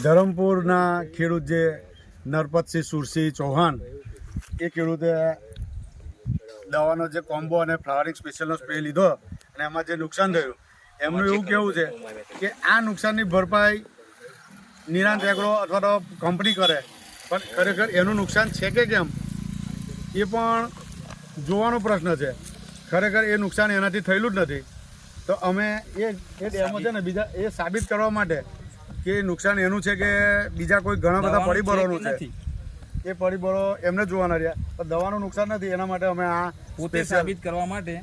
ધરમપુરના ખેડૂત જે નરપતસિંહ સુરસિંહ ચૌહાણ એ ખેડૂતે દવાનો જે કોમ્બો અને ફ્લાવરિંગ સ્પેશિયલનો સ્પ્રે લીધો અને એમાં જે નુકસાન થયું એમનું એવું કહેવું છે કે આ નુકસાનની ભરપાઈ નિરાંત એગ્રો અથવા તો કંપની કરે, પણ ખરેખર એનું નુકસાન છે કે કેમ એ પણ જોવાનો પ્રશ્ન છે. ખરેખર એ નુકસાન એનાથી થયેલું જ નથી. તો અમે એ ડેમો છે ને બીજા એ સાબિત કરવા માટે કે નુકસાન એનું છે કે બીજા કોઈ ઘણા બધા પરિબળોનું છે, એ પરિબળો એમને જોવાના રહ્યા. પણ દવાનું નુકસાન નથી, એના માટે અમે આ પોતે સાબિત કરવા માટે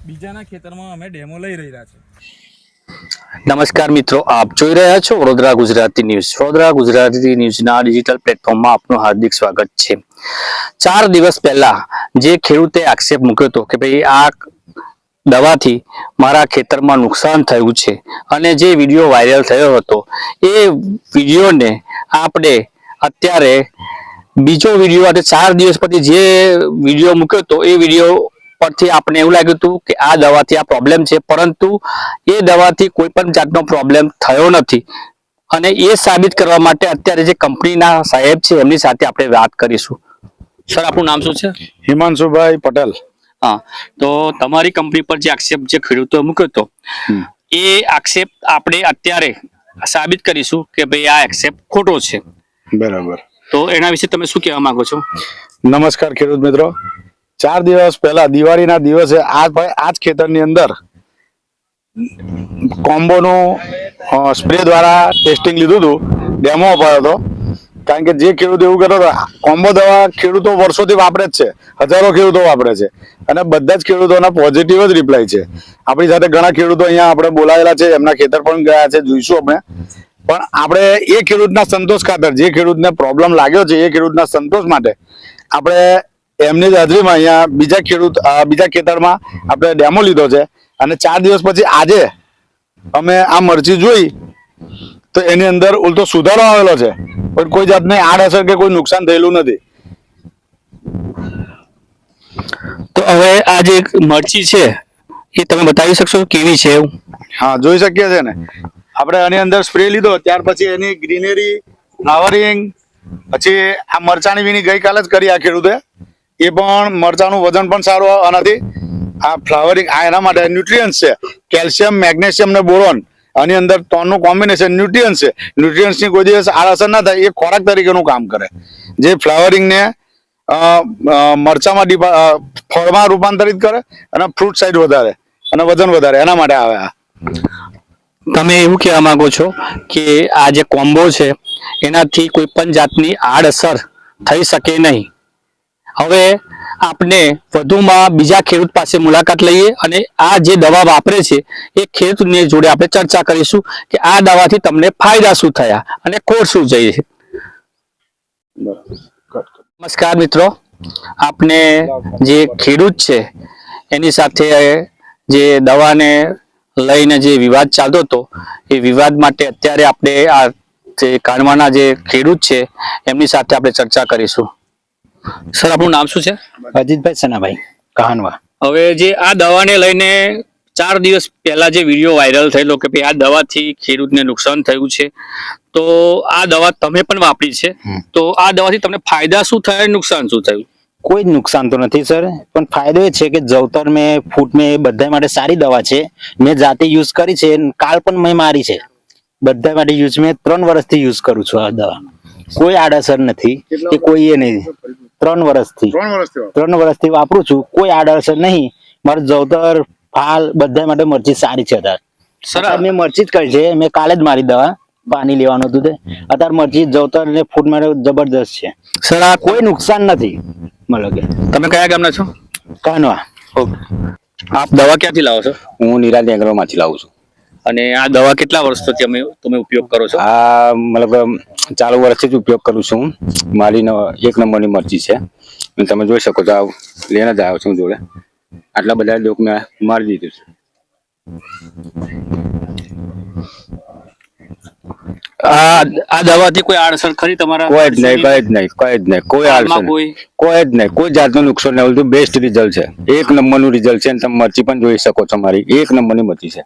બીજાના ખેતરમાં અમે ડેમો લઈ રહ્યા છે. નમસ્કાર મિત્રો, આપ જોઈ રહ્યા છો વડોદરા ગુજરાતી ન્યૂઝ. વડોદરા ગુજરાતી ન્યૂઝના ડિજિટલ પ્લેટફોર્મમાં આપનું હાર્દિક સ્વાગત છે. 4 દિવસ પહેલા જે ખેડૂતે આક્ષેપ મૂક્યો હતો કે ભાઈ આ દવાથી મારા ખેતરમાં નુકસાન થયું છે અને જે વિડીયો વાયરલ થયો હતો એ વિડીયોને આપણે અત્યારે બીજો વિડીયો આજે 4 દિવસ પછી જે વિડીયો મૂક્યો હતો એ વિડીયો પરથી આપણે એવું લાગ્યું હતું કે આ દવાથી આ પ્રોબ્લેમ છે, પરંતુ એ દવાથી કોઈ પણ જાતનો પ્રોબ્લેમ થયો નથી. અને એ સાબિત કરવા માટે અત્યારે જે કંપનીના સાહેબ છે એમની સાથે આપણે વાત કરીશું. સર, આપનું નામ શું છે? હિમાંશુભાઈ પટેલ. હા, તો તમારી કંપની પર જે આક્ષેપ જે ખેડૂતો મૂક્યો હતો એ આક્ષેપ આપણે અત્યારે સાબિત કરીશું કે ભાઈ આ આક્ષેપ ખોટો છે. બરાબર. તો એના વિશે તમે શું કહેવા માંગો છો? નમસ્કાર ખેડૂત મિત્રો. 4 દિવસ પહેલા દિવાળીના દિવસે આ જ ખેતરની અંદર કોમ્બોનું સ્પ્રે દ્વારા ટેસ્ટિંગ લીધું હતું, ડેમો અપાયો હતો. કારણ કે જે ખેડૂત એવું કહેતો હતો કોમ્બો દવા ખેડૂતો વર્ષોથી વાપરે જ છે, હજારો ખેડૂતો વાપરે છે અને બધા જ ખેડૂતોના પોઝિટિવ જ રિપ્લાય છે. આપણી સાથે ઘણા ખેડૂતો અહીંયા આપણે બોલાવેલા છે, એમના ખેતર પણ ગયા છે, જોઈશું આપણે. પણ આપણે એ ખેડૂતના સંતોષ ખાતર, જે ખેડૂતને પ્રોબ્લેમ લાગ્યો છે એ ખેડૂતના સંતોષ માટે આપણે એમની જ હાજરીમાં અહીંયા બીજા ખેતરમાં આપણે ડેમો લીધો છે. અને 4 દિવસ પછી આજે અમે આ મરચી જોઈ તો એની અંદર ઉલટો સુધારો આવેલો છે, પણ કોઈ જાતની આડઅસર કે કોઈ નુકસાન થયેલું નથી. તો હવે આ જે મરચી છે એ તમે બતાવી શકશો કેવી છે? એવું હા, જોઈ શકીએ છે ને. આપણે આની અંદર સ્પ્રે લીધો, ત્યાર પછી એની ગ્રીનરી, ફ્લાવરિંગ, પછી આ મરચાની વીણી ગઈકાલે જ કરી આ ખેડૂતે. એ પણ મરચાનું વજન પણ સારું આનાથી. આ ફ્લાવરિંગ આ એના માટે ન્યુટ્રિયન્સ છે, કેલ્શિયમ, મેગ્નેશિયમ ને બોરોન. આની અંદર 3નું કોમ્બિનેશન ન્યુટ્રિયન્સ છે. ન્યુટ્રિયન્સની કોઈ દિવસ આડઅસર ના થાય, એ ખોરાક તરીકેનું કામ કરે. જે ફ્લાવરિંગને મરચામાં ફળમાં રૂપાંતરિત કરે અને ફ્રૂટ સાઇઝ વધારે અને વજન વધારે, એના માટે આવે. તમે એવું કહેવા માંગો છો કે આ જે કોમ્બો છે એનાથી કોઈ પણ જાતની આડઅસર થઈ શકે નહીં. હવે આપણે વધુમાં બીજા ખેડૂત પાસે મુલાકાત લઈએ અને આ જે દવા વાપરે છે એ ખેડૂતની જોડે આપણે ચર્ચા કરીશું કે આ દવાથી તમને ફાયદા શું થયા અને ખોટ શું જઈ છે. નમસ્કાર મિત્રો, આપણે જે ખેડૂત છે એની સાથે જે દવાને લઈને જે વિવાદ ચાલતો હતો એ વિવાદ માટે અત્યારે આપણે આ જે કાણવાના જે ખેડૂત છે એમની સાથે આપણે ચર્ચા કરીશું. સર, આપનું નામ શું છે? અજીતભાઈ સનાભાઈ કહાનવા. હવે જે આ દવાને લઈને 4 દિવસ પહેલા જે વિડીયો વાયરલ થયેલો કે ભાઈ આ દવાથી ખેડૂતને નુકસાન થયું છે, તો આ દવા તમે પણ વાપરી છે, તો આ દવાથી તમને ફાયદા શું થયા, નુકસાન શું થયું? કોઈ જ નુકસાન તો નથી સર, પણ ફાયદો એ છે કે જવતર મેં ફૂટ મેં બધા માટે સારી દવા છે. મેં જાતે યુઝ કરી છે, કાલ પણ મેં મારી છે. બધા માટે યુઝ મેં 3 વર્ષથી યુઝ કરું છું. આ દવા કોઈ આડઅસર નથી કે કોઈ એ નહીં. 3 વર્ષથી વાપરું છું, કોઈ આડઅસર નહીં. મારું જવતર, ફાલ બધા માટે મરચી સારી છે. અત્યારે મેં મરચી જ કરી છે, મેં કાલે જ મારી દવા, પાણી લેવાનું હતું તે. અત્યારે મરચી, જવતર ને ફૂટ માટે જબરદસ્ત છે સર. આ કોઈ નુકસાન નથી. મતલબ તમે કયા ગામના છો? કાનવા. આપ દવા ક્યાંથી લાવો છો? હું નિરાંત એગ્રો માંથી લાવું છું. અને આ દવા કેટલા વર્ષથી તમે ઉપયોગ કરો છો? આ મતલબ 4 વર્ષથી જ ઉપયોગ કરું છું. મારી 1 નંબરની મરચી છે. તમે જોઈ શકો છો, લઈને જ આવ્યો છું જોડે. આટલા બધા લોકો મેં મારી દીધું છે. આ દવાથી કોઈ આડઅસર ખરી તમારા? કોઈ જ નહીં, કોઈ આડઅસર કોઈ જ નહીં, કોઈ જાતનું નુકસાન નહીં. બેસ્ટ રિઝલ્ટ છે, 1 નંબરનું રિઝલ્ટ છે. તમે મરચી પણ જોઈ શકો છો, મારી 1 નંબરની મરચી છે.